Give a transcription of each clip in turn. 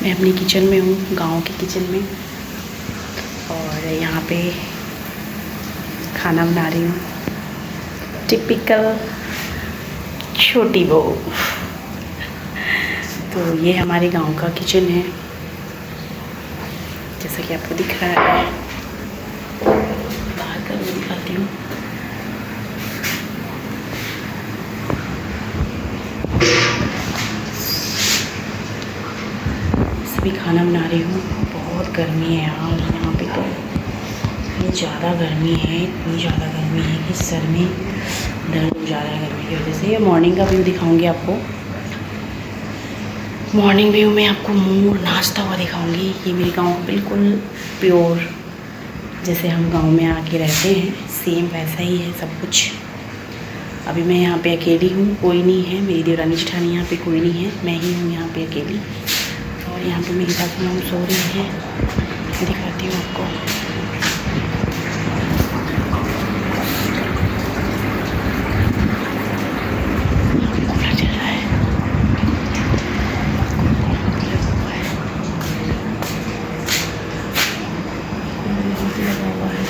मैं अपनी किचन में हूँ, गांव की किचन में, और यहाँ पे खाना बना रही हूँ। टिपिकल छोटी बहू। तो ये हमारे गांव का किचन है, जैसा कि आपको दिख रहा है। बाहर का मैं दिखाती हूँ। सभी खाना बना रही हूँ। बहुत गर्मी है यहाँ पे तो इतनी ज़्यादा गर्मी है, इतनी ज़्यादा गर्मी है कि सर में दर्द हो जा रहा है गर्मी की वजह से। ये मॉर्निंग का व्यू दिखाऊंगी आपको। मॉर्निंग व्यू में आपको मोर नाचता हुआ दिखाऊंगी। ये मेरे गांव बिल्कुल प्योर, जैसे हम गांव में आके रहते हैं सेम वैसा ही है सब कुछ। अभी मैं यहाँ पे अकेली हूँ, कोई नहीं है। मेरी देवरानी जेठानी यहाँ पे कोई नहीं है, मैं ही हूँ यहाँ पे अकेली। और यहाँ पे मेरी सासू माँ सो रही है, मैं दिखाती हूँ आपको। कूलर चल रहा है, लगा हुआ है।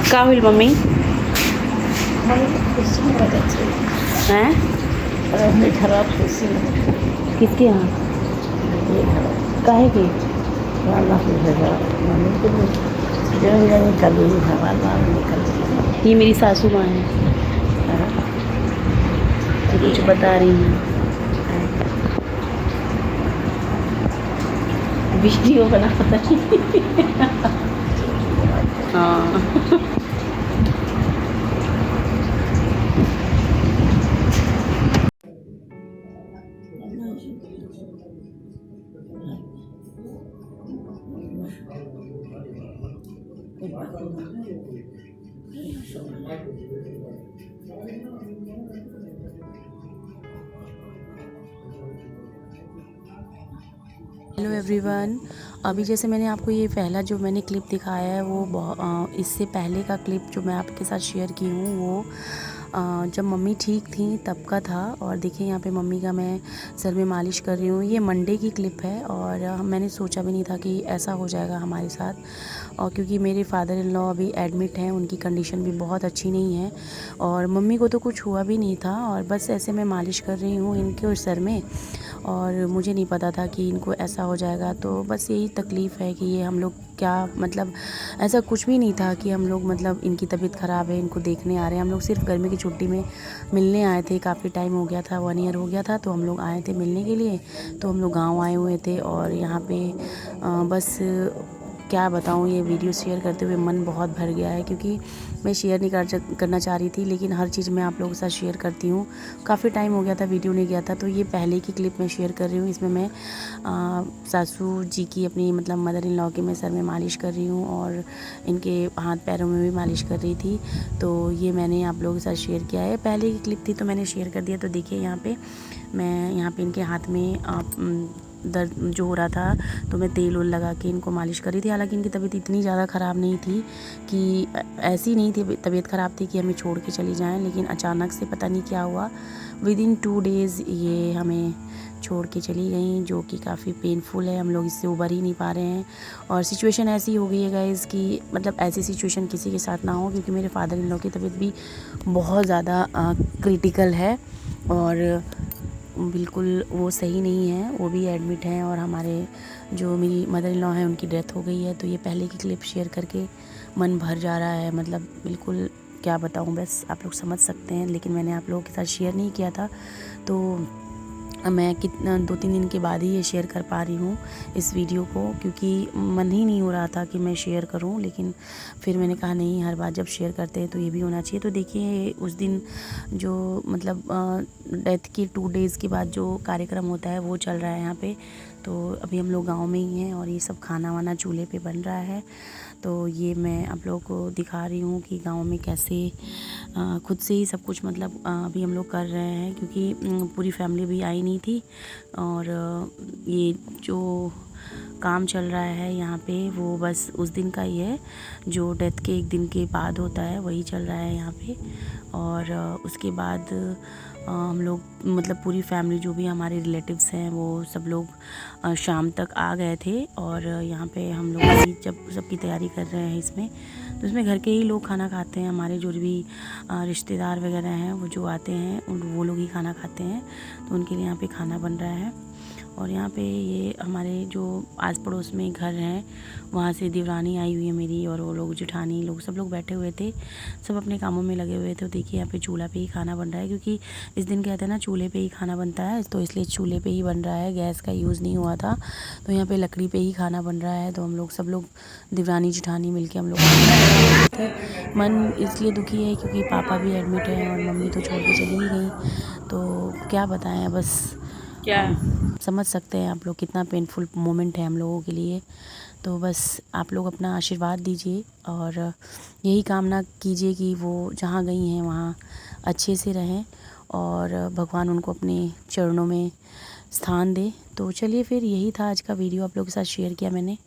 क्या हुई मम्मी? हैं? खराब खुशी किसके यहाँ? काहे की? ये मेरी सासू माँ है, तो कुछ बता रही हैं। वीडियो बना पता नहीं। हाँ। हेलो एवरीवन, अभी जैसे मैंने आपको ये पहला जो मैंने क्लिप दिखाया है वो इससे पहले का क्लिप जो मैं आपके साथ शेयर की हूँ वो जब मम्मी ठीक थी तब का था। और देखिए यहाँ पे मम्मी का मैं सर में मालिश कर रही हूँ। ये मंडे की क्लिप है और मैंने सोचा भी नहीं था कि ऐसा हो जाएगा हमारे साथ। और क्योंकि मेरे फादर इन लॉ अभी एडमिट हैं, उनकी कंडीशन भी बहुत अच्छी नहीं है और मम्मी को तो कुछ हुआ भी नहीं था, और बस ऐसे मैं मालिश कर रही हूँ इनके सर में। और मुझे नहीं पता था कि इनको ऐसा हो जाएगा। तो बस यही तकलीफ़ है कि ये हम लोग क्या मतलब ऐसा कुछ भी नहीं था कि हम लोग मतलब इनकी तबीयत ख़राब है इनको देखने आ रहे हैं। हम लोग सिर्फ गर्मी की छुट्टी में मिलने आए थे, काफ़ी टाइम हो गया था, 1 ईयर हो गया था, तो हम लोग आए थे मिलने के लिए। तो हम लोग गाँव आए हुए थे और यहाँ पे बस क्या बताऊँ, ये वीडियो शेयर करते हुए मन बहुत भर गया है, क्योंकि मैं शेयर नहीं करना चाह रही थी, लेकिन हर चीज़ मैं आप लोगों के साथ शेयर करती हूँ। काफ़ी टाइम हो गया था वीडियो नहीं गया था, तो ये पहले की क्लिप मैं शेयर कर रही हूँ। इसमें मैं सासू जी की अपनी मतलब मदर इन लॉ के मैं सर में मालिश कर रही हूँ और इनके हाथ पैरों में भी मालिश कर रही थी। तो ये मैंने आप लोगों के साथ शेयर किया है। पहले की क्लिप थी तो मैंने शेयर कर दिया। तो देखिए यहाँ पे मैं इनके हाथ में दर्द जो हो रहा था, तो मैं तेल उल लगा के इनको मालिश कर रही थी। हालांकि इनकी तबीयत इतनी ज़्यादा ख़राब नहीं थी कि ऐसी नहीं थी तबीयत ख़राब थी कि हमें छोड़ के चली जाएं, लेकिन अचानक से पता नहीं क्या हुआ, विदिन 2 डेज़ ये हमें छोड़ के चली गई, जो कि काफ़ी पेनफुल है। हम लोग इससे उबर ही नहीं पा रहे हैं और सिचुएशन ऐसी हो गई है गाइज़ कि मतलब ऐसी सिचुएशन किसी के साथ ना हो, क्योंकि मेरे फादर इन लॉ की तबीयत भी बहुत ज़्यादा क्रिटिकल है और बिल्कुल वो सही नहीं है, वो भी एडमिट हैं। और हमारे जो मेरी मदर इन लॉ हैं उनकी डेथ हो गई है। तो ये पहले की क्लिप शेयर करके मन भर जा रहा है, मतलब बिल्कुल क्या बताऊँ, बस आप लोग समझ सकते हैं। लेकिन मैंने आप लोगों के साथ शेयर नहीं किया था, तो मैं कितना 2-3 दिन के बाद ही ये शेयर कर पा रही हूँ इस वीडियो को, क्योंकि मन ही नहीं हो रहा था कि मैं शेयर करूँ। लेकिन फिर मैंने कहा नहीं, हर बार जब शेयर करते हैं तो ये भी होना चाहिए। तो देखिए उस दिन जो मतलब डेथ के 2 डेज़ के बाद जो कार्यक्रम होता है वो चल रहा है यहाँ पे। तो अभी हम लोग गांव में ही हैं और ये सब खाना वाना चूल्हे पे बन रहा है। तो ये मैं आप लोगों को दिखा रही हूँ कि गांव में कैसे खुद से ही सब कुछ मतलब अभी हम लोग कर रहे हैं, क्योंकि पूरी फैमिली भी आई नहीं थी। और ये जो काम चल रहा है यहाँ पे वो बस उस दिन का ही है, जो डेथ के 1 दिन के बाद होता है वही चल रहा है यहाँ पे। और उसके बाद हम लोग मतलब पूरी फैमिली जो भी हमारे रिलेटिव्स हैं वो सब लोग शाम तक आ गए थे। और यहाँ पे हम लोग अभी जब सबकी तैयारी कर रहे हैं इसमें, तो इसमें घर के ही लोग खाना खाते हैं। हमारे जो भी रिश्तेदार वगैरह हैं वो जो आते हैं वो लोग ही खाना खाते हैं, तो उनके लिए यहाँ पे खाना बन रहा है। और यहाँ पे ये हमारे जो आस पड़ोस में घर हैं वहाँ से देवरानी आई हुई है मेरी, और वो लोग जेठानी लोग सब लोग बैठे हुए थे, सब अपने कामों में लगे हुए थे। तो देखिए यहाँ पे चूल्हा पे ही खाना बन रहा है, क्योंकि इस दिन कहते हैं ना चूल्हे पे ही खाना बनता है, तो इसलिए चूल्हे पे ही बन रहा है, गैस का यूज़ नहीं हुआ था। तो यहाँ पे लकड़ी पे ही खाना बन रहा है। तो हम लोग सब लोग देवरानी जेठानी मिल के हम लोग खाना थे। मन इसलिए दुखी है क्योंकि पापा भी एडमिट हैं और मम्मी तो छोड़ के चली ही गई। तो क्या बताएं, बस क्या समझ सकते हैं आप लोग कितना पेनफुल मोमेंट है हम लोगों के लिए। तो बस आप लोग अपना आशीर्वाद दीजिए और यही कामना कीजिए कि वो जहाँ गई हैं वहाँ अच्छे से रहें और भगवान उनको अपने चरणों में स्थान दे। तो चलिए फिर यही था आज का वीडियो, आप लोगों के साथ शेयर किया मैंने।